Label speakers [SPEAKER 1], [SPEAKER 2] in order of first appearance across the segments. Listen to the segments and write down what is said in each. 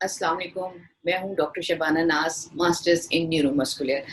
[SPEAKER 1] अस्सलाम वालेकुम। मैं हूँ डॉक्टर शबाना नाज, मास्टर्स इन न्यूरोमस्कुलर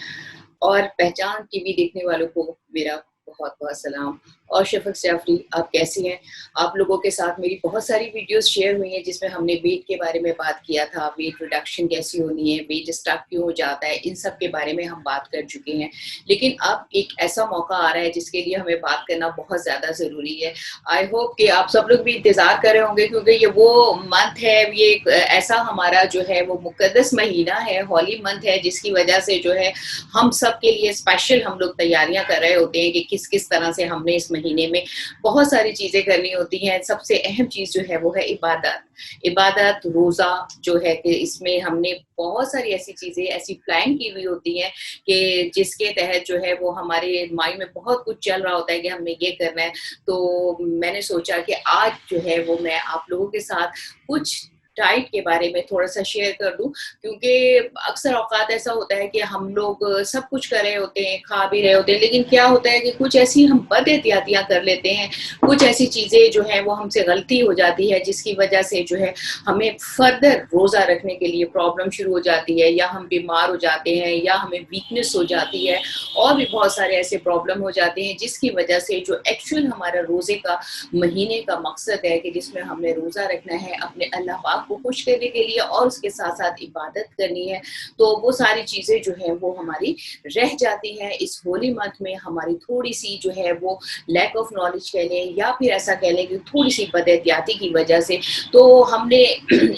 [SPEAKER 1] और पहचान टीवी देखने वालों को मेरा बहुत-बहुत सलाम। और शफ़क़ जाफ़री, आप कैसी हैं? आप लोगों के साथ मेरी बहुत सारी वीडियोज़ शेयर हुई हैं जिसमें हमने वेट के बारे में बात किया था, वेट रिडक्शन कैसी होनी है, वेट स्टक क्यों हो जाता है, इन सब के बारे में हम बात कर चुके हैं। लेकिन अब एक ऐसा मौका आ रहा है जिसके लिए हमें बात करना बहुत ज़्यादा ज़रूरी है। आई होप कि आप सब लोग भी इंतज़ार कर रहे होंगे क्योंकि ये वो मंथ है, ये एक ऐसा हमारा जो है वो मुक़द्दस महीना है, होली मंथ है जिसकी वजह से जो है हम सब के लिए स्पेशल हम लोग तैयारियां कर रहे होते हैं कि किस किस तरह से हमने इस महीने में बहुत सारी चीजें करनी होती हैं। सबसे अहम चीज जो है वो है इबादत। इबादत, रोजा जो है कि इसमें हमने बहुत सारी ऐसी चीजें ऐसी प्लान की हुई होती हैं कि जिसके तहत जो है वो हमारे माइंड में बहुत कुछ चल रहा होता है कि हमने ये करना है। तो मैंने सोचा कि आज जो है वो मैं आप लोगों के साथ कुछ डाइट के बारे में थोड़ा-सा शेयर कर दूँ, क्योंकि अक्सर औक़ात ऐसा होता है कि हम लोग सब कुछ कर रहे होते हैं, खा भी रहे होते हैं, लेकिन क्या होता है कि कुछ ऐसी हम बद-एहतियातियाँ कर लेते हैं, कुछ ऐसी चीज़ें जो हैं वो हमसे गलती हो जाती है जिसकी वजह से जो है हमें फर्दर रोज़ा रखने के लिए प्रॉब्लम शुरू हो जाती है, या हम बीमार हो जाते हैं, या हमें वीकनेस हो जाती है, और भी बहुत सारे ऐसे प्रॉब्लम हो जाते हैं जिसकी वजह से जो एक्चुअल हमारा रोज़े का महीने का मकसद है कि जिसमें हमने रोज़ा रखना है अपने अल्लाह पाक को खुश करने के लिए और उसके साथ-साथ इबादत करनी है, तो वो सारी चीज़ें जो हैं वो हमारी रह जाती हैं। इस होली मंथ में हमारी थोड़ी-सी जो है वो लैक ऑफ नॉलेज कह लें, या फिर ऐसा कह लें कि थोड़ी-सी बद-एहतियाती की वजह से, तो हमने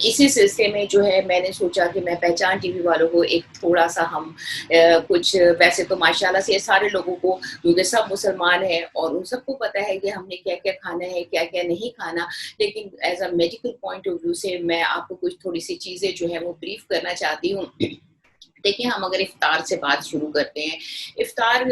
[SPEAKER 1] इसी सिलसिले में जो है मैंने सोचा कि मैं पहचान टीवी वालों को एक थोड़ा-सा हम कुछ, वैसे तो माशाल्लाह से सारे लोगों को, क्योंकि सब मुसलमान हैं और उन सबको पता है कि हमने क्या-क्या खाना है, क्या-क्या नहीं खाना, लेकिन as a medical point of view से मैं आपको कुछ थोड़ी-सी चीज़ें जो है वो ब्रीफ करना चाहती हूँ। देखिए, हम अगर इफ्तार से बात शुरू करते हैं, इफ्तार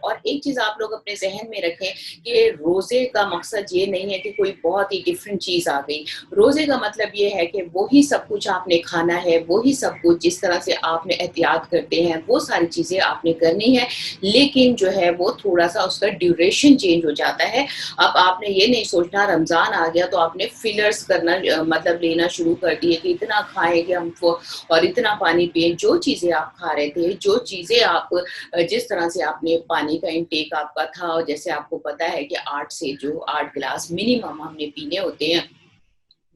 [SPEAKER 1] और एक चीज़ आप लोग अपने ज़हन में रखें कि रोज़े का मकसद ये नहीं है कि कोई बहुत ही डिफरेंट चीज़ आ गई। रोज़े का मतलब ये है कि वही सब कुछ आपने खाना है, वही सब कुछ जिस तरह से आपने एहतियात करते हैं, वो सारी चीज़ें आपने करनी है, लेकिन जो है वो थोड़ा-सा उसका ड्यूरेशन चेंज हो जाता है। अब आपने ये नहीं सोचना रमज़ान आ गया तो आपने फिलर्स करना मतलब लेना शुरू कर दिए कि इतना खाएँ कि हम वो और इतना पानी पिएँ। जो चीज़ें आप खा रहे थे, जो चीज़ें आप जिस तरह से आपने पानी का इंटेक आपका था, और जैसे आपको पता है कि 8 गिलास मिनिमम हमने पीने होते हैं,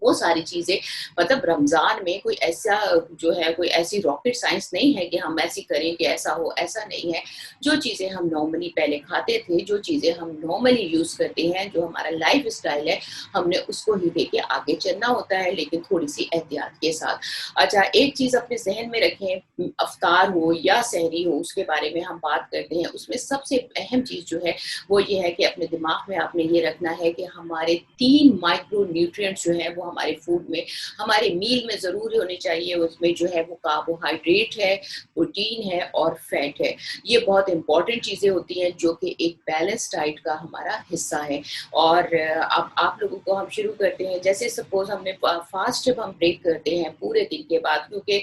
[SPEAKER 1] वो सारी चीज़ें, मतलब रमज़ान में कोई ऐसा जो है कोई ऐसी रॉकेट साइंस नहीं है कि हम ऐसी करें कि ऐसा हो, ऐसा नहीं है। जो चीज़ें हम नॉर्मली पहले खाते थे, जो चीज़ें हम नॉर्मली यूज़ करते हैं, जो हमारा लाइफ़स्टाइल है, हमने उसको ही लेके आगे चलना होता है, लेकिन थोड़ी-सी एहतियात के साथ। अच्छा, एक चीज़ अपने ज़हन में रखें, इफ्तार हो या सहरी हो, उसके बारे में हम बात करते हैं, उसमें सबसे अहम चीज़ जो है, वो ये है कि अपने दिमाग में आपने ये रखना है कि हमारे 3 माइक्रो न्यूट्रिएंट्स जो हैं वो हमारे फूड में, हमारे मील में ज़रूर होने चाहिए। उसमें जो है वो कार्बोहाइड्रेट है, प्रोटीन है और फैट है। ये बहुत इम्पोर्टेंट चीज़ें होती हैं जो कि एक बैलेंस डाइट का हमारा हिस्सा है। और अब आप लोगों को हम शुरू करते हैं, जैसे सपोज़ हमने फास्ट जब हम ब्रेक करते हैं पूरे दिन के बाद, क्योंकि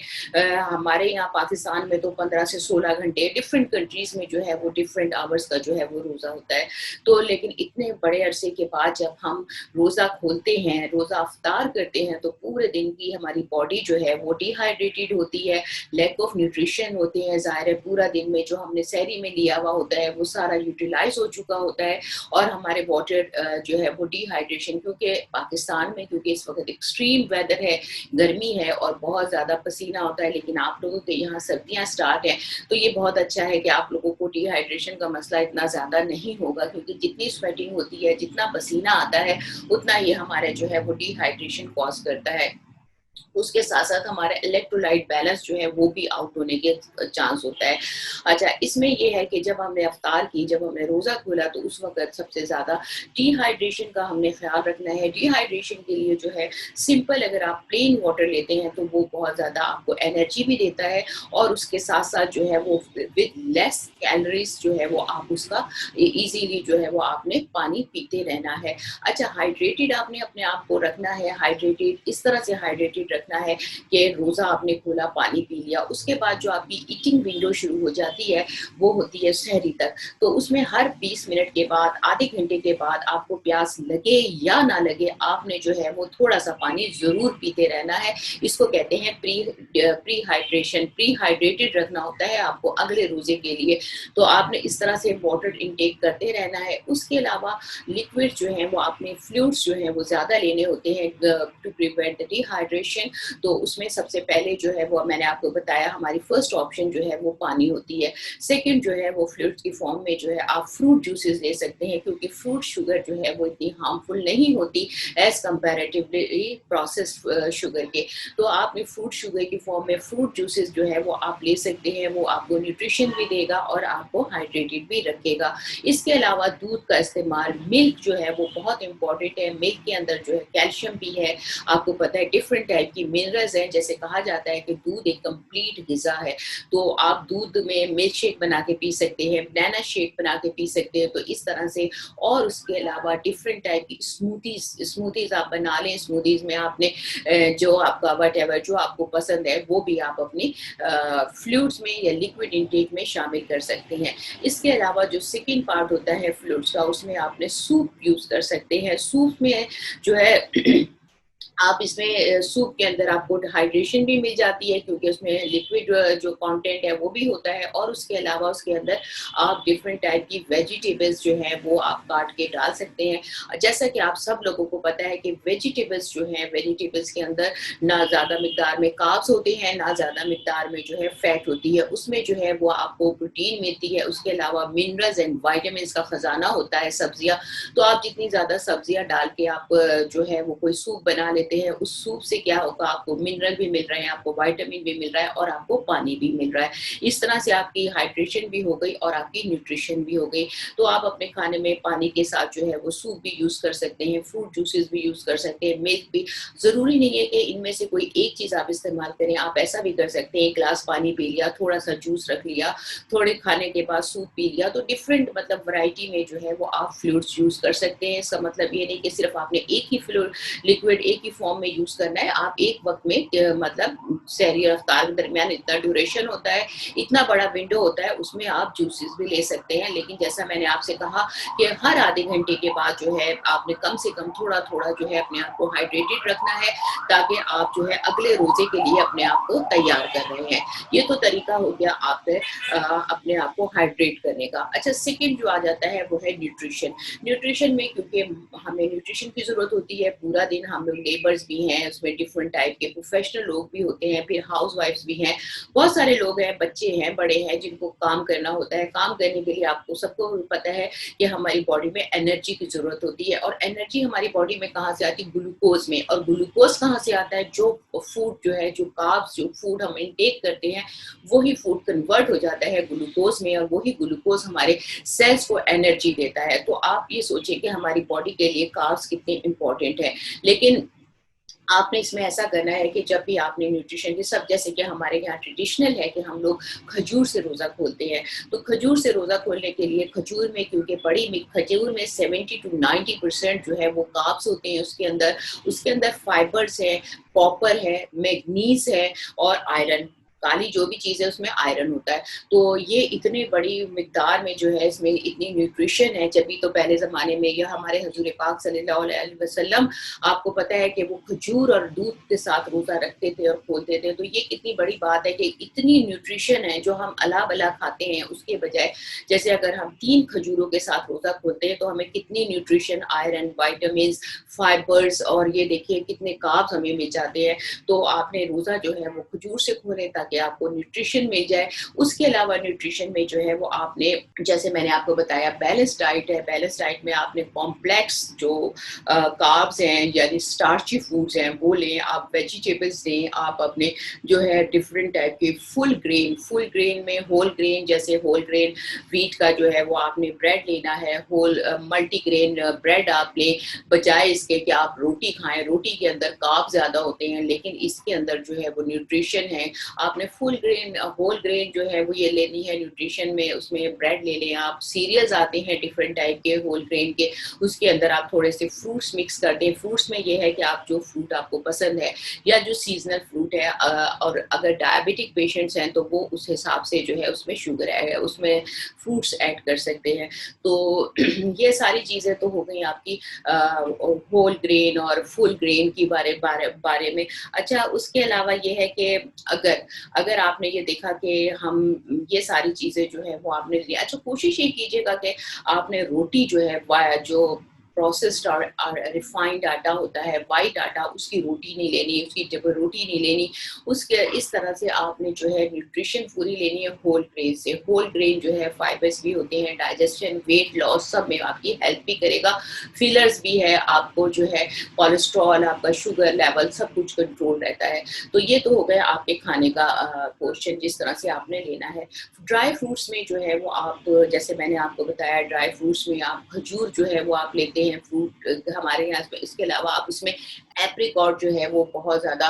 [SPEAKER 1] हमारे यहाँ पाकिस्तान में तो 15 से 16 घंटे, डिफरेंट कंट्रीज़ में जो है वो डिफरेंट आवर्स का जो है वो रोज़ा होता है। तो लेकिन इतने बड़े अरसे के बाद जब हम रोज़ा खोलते हैं, रोज़ा इफ्तार करते हैं, तो पूरे दिन की हमारी बॉडी जो है वो डिहाइड्रेटेड होती है, लैक ऑफ न्यूट्रिशन होते हैं, ज़ाहिर है पूरा दिन में जो हमने सहरी में लिया हुआ होता है वो सारा यूटिलाइज़ हो चुका होता है, और हमारे वाटर जो है वो डिहाइड्रेशन, क्योंकि पाकिस्तान में क्योंकि इस वक़्त एक्सट्रीम वेदर है, गर्मी है और बहुत ज़्यादा पसीना होता है, लेकिन आप लोगों के यहाँ सर्दियाँ स्टार्ट हैं, तो ये बहुत अच्छा है कि आप लोगों को डिहाइड्रेशन का मसला इतना ज़्यादा नहीं होगा, क्योंकि जितनी स्वेटिंग होती है, जितना पसीना आता है, उतना ये हमारे जो है वो डिहाइड्रेशन कॉज़ करता है। उसके साथ-साथ हमारा इलेक्ट्रोलाइट बैलेंस जो है वो भी आउट होने के चांस होता है। अच्छा, इसमें ये है कि जब हमने इफ्तार की, जब हमने रोज़ा खोला, तो उस वक़्त सबसे ज़्यादा डिहाइड्रेशन का हमने ख़्याल रखना है। डिहाइड्रेशन के लिए जो है सिंपल, अगर आप प्लेन वाटर लेते हैं तो वो बहुत ज़्यादा आपको एनर्जी भी देता है, और उसके साथ-साथ जो है वो विद लेस कैलोरीज़ जो है वो आप उसका ईज़िली जो है वो आपने पानी पीते रहना है। अच्छा, हाइड्रेटेड आपने अपने आप को रखना है, हाइड्रेटेड इस तरह से हाइड्रेटेड हाइड्रेटेड रखना है कि रोज़ा आपने खोला पानी पी लिया, उसके बाद जो आपकी ईटिंग विंडो शुरू हो जाती है वो होती है सहरी तक। तो उसमें हर 20 मिनट के बाद, आधे घंटे के बाद आपको प्यास लगे या ना लगे, आपने जो है वो थोड़ा-सा पानी ज़रूर पीते रहना है। इसको कहते हैं प्री हाइड्रेशन, प्री हाइड्रेटेड रखना होता है आपको अगले रोज़े के लिए। तो आपने इस तरह से वाटर इनटेक करते रहना है। उसके अलावा लिक्विड जो है वो आपने फ्लूइड्स जो हैं वो ज़्यादा लेने होते हैं टू प्रिवेंट द डिहाइड्रेशन। तो उसमें सबसे पहले जो है वो मैंने आपको बताया, हमारी फर्स्ट ऑप्शन जो है वो पानी होती है। सेकंड जो है वो फ्लूइड्स की फॉर्म में जो है आप फ्रूट जूसेस ले सकते हैं, क्योंकि फ्रूट शुगर जो है वो इतनी हार्मफुल नहीं होती एज कंपैरेटिवली प्रोसेस्ड शुगर के। तो आपने फ्रूट शुगर की फॉर्म में फ्रूट जूसेस जो है वो आप ले सकते हैं, वो आपको न्यूट्रिशन भी देगा और आपको हाइड्रेटेड भी रखेगा। इसके अलावा दूध का इस्तेमाल, मिल्क जो है वो बहुत इंपॉर्टेंट है। मिल्क के अंदर जो है कैल्शियम भी है, आपको पता है डिफरेंट टाइप की मिनरल्स हैं। जैसे कहा जाता है कि दूध एक कंप्लीट गिज़ा है, तो आप दूध में मिल्क शेक बना के पी सकते हैं, बनाना शेक बना के पी सकते हैं। तो इस तरह से, और उसके अलावा डिफरेंट टाइप की स्मूथीज आप बना लें। स्मूथीज में आपने जो आपका व्हाटएवर जो आपको पसंद है वो भी आप अपनी फ्लूइड्स में या लिक्विड इनटेक में शामिल कर सकते हैं। इसके अलावा जो सेकंड पार्ट होता है फ्लूइड्स का, उसमें आपने सूप यूज़ कर सकते हैं। सूप में जो है आप इसमें सूप के अंदर आपको हाइड्रेशन भी मिल जाती है, क्योंकि उसमें लिक्विड जो कंटेंट है वो भी होता है, और उसके अलावा उसके अंदर आप डिफरेंट टाइप की वेजिटेबल्स जो हैं वो आप काट के डाल सकते हैं। जैसा कि आप सब लोगों को पता है कि वेजिटेबल्स जो हैं, वेजिटेबल्स के अंदर ना ज़्यादा मिकदार में कार्ब्स होते हैं, ना ज़्यादा मिकदार में जो है फैट होती है। उसमें जो है वो आपको प्रोटीन मिलती है, उसके अलावा मिनरल्स एंड वाइटामिन्स का खजाना होता है सब्जियाँ। तो आप जितनी ज़्यादा सब्जियाँ डाल के आप जो है वो कोई सूप बना लेते हैं, उस सूप से क्या होगा, आपको मिनरल भी मिल रहे हैं, आपको विटामिन भी मिल रहा है और आपको पानी भी मिल रहा है। इस तरह से आपकी हाइड्रेशन भी हो गई और आपकी न्यूट्रिशन भी हो गई। तो आप अपने खाने में पानी के साथ जो है वो सूप भी यूज़ कर सकते हैं, फ्रूट जूसेस भी यूज़ कर सकते हैं, मिल्क भी। ज़रूरी नहीं है कि इनमें से कोई एक चीज़ आप इस्तेमाल करें। आप ऐसा भी कर सकते हैं, 1 ग्लास पानी पी लिया, थोड़ा-सा जूस रख लिया, थोड़े खाने के बाद सूप पी लिया। तो डिफरेंट मतलब वैरायटी में जो है वो आप फ्लूइड्स यूज़ कर सकते हैं। इसका मतलब ये नहीं कि सिर्फ आपने एक ही फ्लूइड लिक्विड एक ही फॉर्म में यूज़ करना है। आप एक वक़्त में मतलब सहरी और इफ्तार के दरमियान इतना ड्यूरेशन होता है, इतना बड़ा विंडो होता है, उसमें आप जूसेस भी ले सकते हैं। लेकिन जैसा मैंने आपसे कहा कि हर आधे घंटे के बाद जो है आपने कम से कम थोड़ा-थोड़ा जो है अपने आप को हाइड्रेटेड रखना है, ताकि आप जो है अगले रोज़े के लिए अपने आप को तैयार कर रहे हैं। ये तो तरीका हो गया आपके अपने आप को हाइड्रेट करने का। अच्छा, सेकंड जो आ जाता है वो है न्यूट्रिशन। न्यूट्रिशन में क्योंकि हमें न्यूट्रिशन की ज़रूरत होती है, पूरा दिन हम लोग लेबर्स भी हैं, उसमें डिफरेंट टाइप के प्रोफेशनल लोग भी होते हैं, फिर हाउसवाइफ्स भी हैं, बहुत सारे लोग हैं, बच्चे हैं, बड़े हैं, जिनको काम करना होता है। काम करने के लिए आपको सबको पता है कि हमारी बॉडी में एनर्जी की ज़रूरत होती है, और एनर्जी हमारी बॉडी में कहाँ से आती है? ग्लूकोज़ में। और ग्लूकोज़ कहाँ से आता है? जो फूड जो है, जो कार्ब्स जो फूड हम इनटेक करते हैं, वही फूड कन्वर्ट हो जाता है ग्लूकोज़ में, और वही ग्लूकोज़ हमारे सेल्स को एनर्जी देता है। तो आप ये सोचिए कि हमारी बॉडी के लिए कार्ब्स कितने इम्पोर्टेंट है। लेकिन आपने इसमें ऐसा करना है कि जब भी आपने न्यूट्रिशन के सब, जैसे कि हमारे यहाँ ट्रेडिशनल है कि हम लोग खजूर से रोज़ा खोलते हैं। तो खजूर से रोज़ा खोलने के लिए खजूर में, क्योंकि खजूर में 70 to 90% जो है वो कार्ब्स होते हैं उसके अंदर फाइबर्स है, कॉपर है, मैग्नीज है और आयरन। काली जो भी चीज़ है उसमें आयरन होता है। तो ये इतनी बड़ी मिकदार में जो है इसमें इतनी न्यूट्रिशन है। जब भी तो पहले ज़माने में यह हमारे हजूर पाक सल्लल्लाहु अलैहि वसल्लम, आपको पता है कि वो खजूर और दूध के साथ रोज़ा रखते थे और खोलते थे। तो ये कितनी बड़ी बात है कि इतनी न्यूट्रिशन है जो हम अला-बला खाते हैं, उसके बजाय जैसे अगर हम 3 खजूरों के साथ रोज़ा खोलते हैं तो हमें कितनी न्यूट्रिशन, आयरन, विटामिन्स, फाइबर्स और ये देखिए कितने कार्ब्स हमें मिल जाते हैं। तो आपने रोज़ा जो है वो खजूर से खोलें ताकि आपको न्यूट्रिशन मिल जाए। उसके अलावा न्यूट्रिशन में जो है वो आपने, जैसे मैंने आपको बताया, बैलेंस डाइट है। बैलेंस डाइट में आपने कॉम्प्लेक्स जो कार्ब्स हैं यानी स्टार्ची फूड्स हैं वो लें, आप वेजिटेबल्स लें, आप अपने जो है डिफरेंट टाइप के फुल ग्रेन में होल ग्रेन, जैसे होल ग्रेन व्हीट का जो है वो आपने ब्रेड लेना है, होल मल्टीग्रेन ब्रेड आप लें, बजाय इसके कि आप रोटी खाएं। रोटी के अंदर कार्ब ज़्यादा होते हैं, लेकिन इसके अंदर जो है वो न्यूट्रिशन है। आपने आपने फुल ग्रेन होल ग्रेन जो है वो ये लेनी है न्यूट्रिशन में, उसमें ब्रेड ले लें आप, सीरियल्स आते हैं डिफरेंट टाइप के होल ग्रेन के, उसके अंदर आप थोड़े से फ्रूट्स मिक्स कर दें। फ्रूट्स में ये है कि आप जो फ्रूट आपको पसंद है या जो सीजनल फ्रूट है, और अगर डायबिटिक पेशेंट्स हैं तो वो उस हिसाब से जो है उसमें शुगर है, उसमें फ्रूट्स ऐड कर सकते हैं। तो ये सारी चीज़ें तो हो गई आपकी होल ग्रेन और फुल ग्रेन की बारे में। अच्छा, उसके अलावा ये है कि अगर अगर आपने ये देखा कि हम ये सारी चीज़ें जो है वो आपने लिया, अच्छा कोशिश ये कीजिएगा कि आपने रोटी जो है जो प्रोसेस्ड और रिफाइंड आटा होता है, वाइट आटा, उसकी रोटी नहीं लेनी, उसकी जब रोटी नहीं लेनी, उसके इस तरह से आपने जो है न्यूट्रिशन पूरी लेनी है होल ग्रेन से। होल ग्रेन जो है फाइबर्स भी होते हैं, डाइजेशन, वेट लॉस सब में आपकी हेल्प भी करेगा, फिलर्स भी है, आपको जो है कोलेस्ट्रॉल, आपका शुगर लेवल सब कुछ कंट्रोल रहता है। तो ये तो हो गया आपके खाने का पोर्शन जिस तरह से आपने लेना है। ड्राई फ्रूट्स में जो है वो आप, जैसे मैंने आपको बताया, ड्राई फ्रूट्स में आप खजूर जो है वो आप लेते हैं फ्रूट हमारे यहाँ पे। इसके अलावा आप इसमें एप्रिकॉट जो है वो बहुत ज़्यादा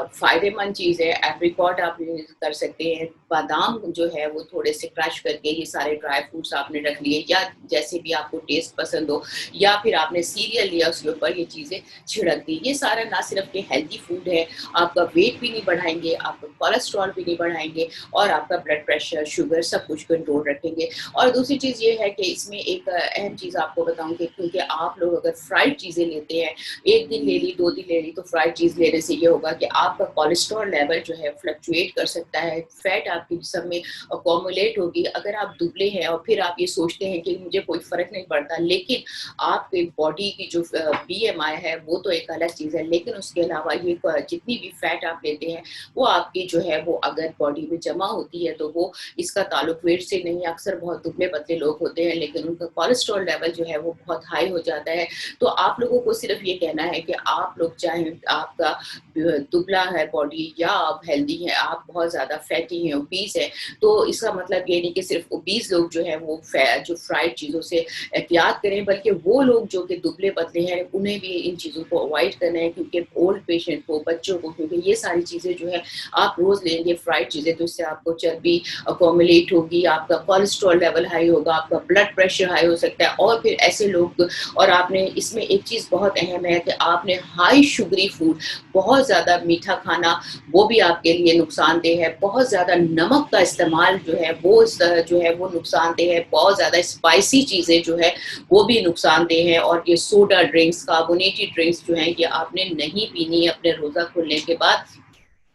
[SPEAKER 1] फ़ायदेमंद चीज़ है, एप्रिकॉट आप कर सकते हैं। बादाम जो है वो थोड़े से क्रश करके, ये सारे ड्राई फ्रूट्स आपने रख लिए या जैसे भी आपको टेस्ट पसंद हो, या फिर आपने सीरियल लिया उसके ऊपर ये चीज़ें छिड़क दी। ये सारा ना सिर्फ के हेल्दी फूड है, आपका वेट भी नहीं बढ़ाएंगे, आपका कोलेस्ट्रॉल भी नहीं बढ़ाएंगे, और आपका ब्लड प्रेशर, शुगर सब कुछ कंट्रोल रखेंगे। और दूसरी चीज़ ये है कि इसमें एक अहम चीज़ आपको बताऊंगी, क्योंकि आप लोग अगर फ्राइड चीज़ें लेते हैं, एक दिन ले ली, 2 दिन ले ली, तो फ्राइड चीज़ लेने से ये होगा कि आपका कोलेस्ट्रॉल लेवल जो है फ्लक्चुएट कर सकता है, फैट आपके जिस्म में अकोमुलेट होगी। अगर आप दुबले हैं और फिर आप ये सोचते हैं कि मुझे कोई फ़र्क नहीं पड़ता, लेकिन आपके बॉडी की जो BMI है वो तो एक अलग चीज़ है, लेकिन उसके अलावा ये जितनी भी फैट आप लेते हैं वो आपकी जो है वो अगर बॉडी में जमा होती है तो वो, इसका ताल्लुक वेट से नहीं। अक्सर बहुत दुबले पतले लोग होते हैं लेकिन उनका कोलेस्ट्रॉल लेवल जो है वो बहुत हाई हो जाता है। तो आप लोगों को सिर्फ ये कहना है कि आप लोग चाहे आपका दुबला है बॉडी या आप हेल्दी है, आप बहुत ज़्यादा फैटी हैं, ओबीस है, तो इसका मतलब ये नहीं कि सिर्फ ओबीस लोग जो है वो जो फ्राइड चीज़ों से एहतियात करें, बल्कि वो लोग जो कि दुबले पतले हैं उन्हें भी इन चीज़ों को अवॉइड करना है। क्योंकि ओल्ड पेशेंट को, बच्चों को, क्योंकि ये सारी चीज़ें जो है आप रोज़ लेंगे फ्राइड चीज़ें तो इससे आपको चर्बी अकोमुलेट होगी, आपका कोलेस्ट्रॉल लेवल हाई होगा, आपका ब्लड प्रेशर हाई हो सकता है। और फिर ऐसे लोग, और आपने इसमें एक चीज़ बहुत अहम है कि आपने हाई शुगरी फूड, बहुत ज़्यादा मीठा खाना, वो भी आपके लिए नुकसानदेह है। बहुत ज़्यादा नमक का इस्तेमाल जो है वो जो है वो नुकसानदेह है। बहुत ज़्यादा स्पाइसी चीज़ें जो है वो भी नुकसानदेह है। और ये सोडा ड्रिंक्स, कार्बोनेटेड ड्रिंक्स जो हैं ये आपने नहीं पीनी है अपने रोज़ा खुलने के बाद।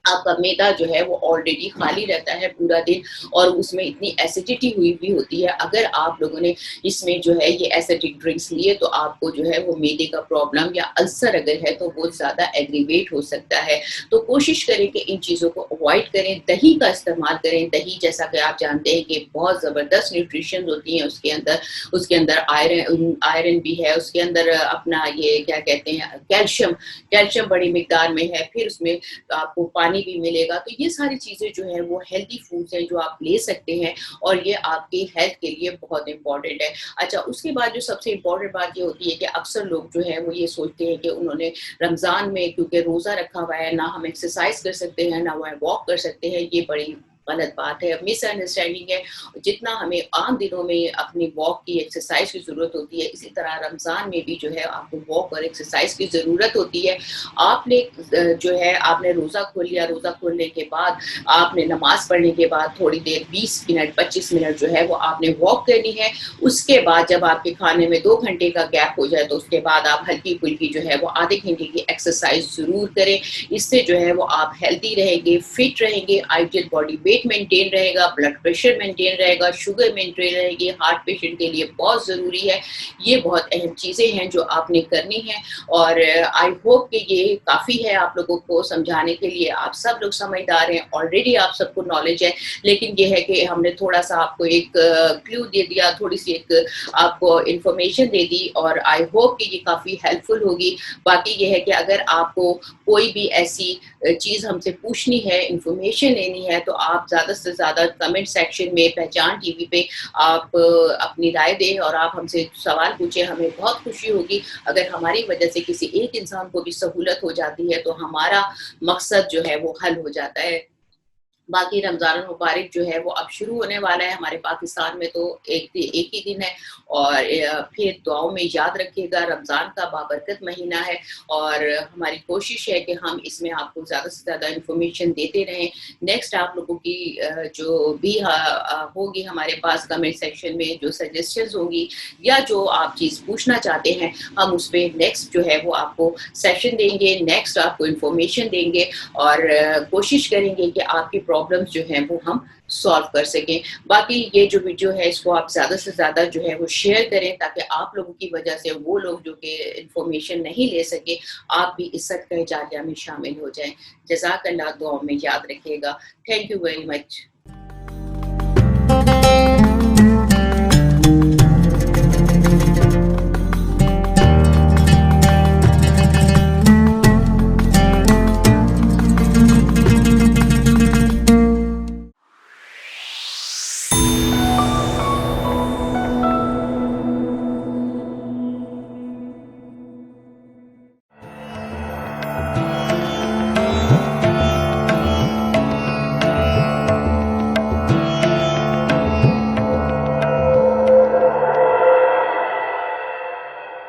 [SPEAKER 1] आपका मैदा जो है वो ऑलरेडी खाली रहता है पूरा दिन, और उसमें इतनी एसिडिटी हुई भी होती है। अगर आप लोगों ने इसमें जो है ये एसिडिक ड्रिंक्स लिए तो आपको जो है वो मैदे का प्रॉब्लम या अल्सर अगर है तो वो ज़्यादा एग्रीवेट हो सकता है। तो कोशिश करें कि इन चीज़ों को अवॉइड करें। दही का इस्तेमाल करें। दही, जैसा कि आप जानते हैं कि बहुत ज़बरदस्त न्यूट्रिशन होती हैं उसके अंदर आयरन भी है, उसके अंदर अपना ये क्या कहते हैं, कैल्शियम बड़ी मिकदार में है, फिर उसमें आपको पानी भी मिलेगा। तो ये सारी चीज़ें जो हैं वो हेल्दी फूड्स हैं जो आप ले सकते हैं, और ये आपकी हेल्थ के लिए बहुत इंपॉर्टेंट है। अच्छा, उसके बाद जो सबसे इम्पोर्टेंट बात ये होती है कि अक्सर लोग जो है वो ये सोचते हैं कि उन्होंने रमज़ान में क्योंकि रोज़ा रखा हुआ है, ना हम एक्सरसाइज कर सकते हैं, ना वह वॉक कर सकते हैं। ये बड़ी गलत बात है, मिसअंडरस्टैंडिंग है। जितना हमें आम दिनों में अपनी वॉक की, एक्सरसाइज की ज़रूरत होती है, इसी तरह रमज़ान में भी जो है आपको वॉक और एक्सरसाइज की ज़रूरत होती है। आपने जो है आपने रोज़ा खोल लिया, रोज़ा खोलने के बाद आपने नमाज़ पढ़ने के बाद थोड़ी देर 20 मिनट 25 मिनट जो है वो आपने वॉक करनी है। उसके बाद जब आपके खाने में 2 घंटे का गैप हो जाए तो उसके बाद आप हल्की-फुल्की जो है वो आधे घंटे की एक्सरसाइज ज़रूर करें। इससे जो है वो आप हेल्दी रहेंगे, फिट रहेंगे, आइडियल बॉडी वेट मेंटेन रहेगा, ब्लड प्रेशर मेंटेन रहेगा, शुगर मेंटेन रहेगी। हार्ट पेशेंट के लिए बहुत ज़रूरी है। ये बहुत अहम चीज़ें हैं जो आपने करनी है, और आई होप कि ये काफ़ी है आप लोगों को समझाने के लिए। आप सब लोग समझदार हैं, ऑलरेडी आप सबको नॉलेज है, लेकिन ये है कि हमने थोड़ा-सा आपको एक क्लू दे दिया, थोड़ी-सी एक आपको इन्फॉर्मेशन दे दी, और आई होप कि ये काफ़ी हेल्पफुल होगी। बाकी ये है कि अगर आपको कोई भी ऐसी चीज़ हमसे पूछनी है, इन्फॉर्मेशन लेनी है, तो आप ज़्यादा से ज़्यादा कमेंट सेक्शन में पहचान टीवी पे आप अपनी राय दें और आप हमसे सवाल पूछें। हमें बहुत खुशी होगी अगर हमारी वजह से किसी एक इंसान को भी सहूलत हो जाती है, तो हमारा मकसद जो है वो हल हो जाता है। बाकी रमज़ान मुबारक जो है वो अब शुरू होने वाला है। हमारे पाकिस्तान में तो एक ही दिन है और फिर दुआओं में याद रखिएगा, रमज़ान का बाबरकत महीना है और हमारी कोशिश है कि हम इसमें आपको ज़्यादा से ज़्यादा इन्फॉर्मेशन देते रहें। नेक्स्ट आप लोगों की जो भी होगी हमारे पास कमेंट सेक्शन में जो सजेशंस होंगी या जो आप चीज़ पूछना चाहते हैं, हम उस पे नेक्स्ट जो है वो आपको सेशन देंगे, नेक्स्ट आपको इन्फॉर्मेशन देंगे और कोशिश करेंगे कि आपकी प्रॉब्लम्स जो हैं वो हम सॉल्व कर सकें। बाकी ये जो वीडियो है इसको आप ज़्यादा से ज़्यादा जो है वो शेयर करें ताकि आप लोगों की वजह से वो लोग जो कि इन्फॉर्मेशन नहीं ले सके, आप भी इस सदका जारिया में शामिल हो जाएँ। जज़ाकल्लाह, दुआओं में याद रखिएगा। Thank you very much.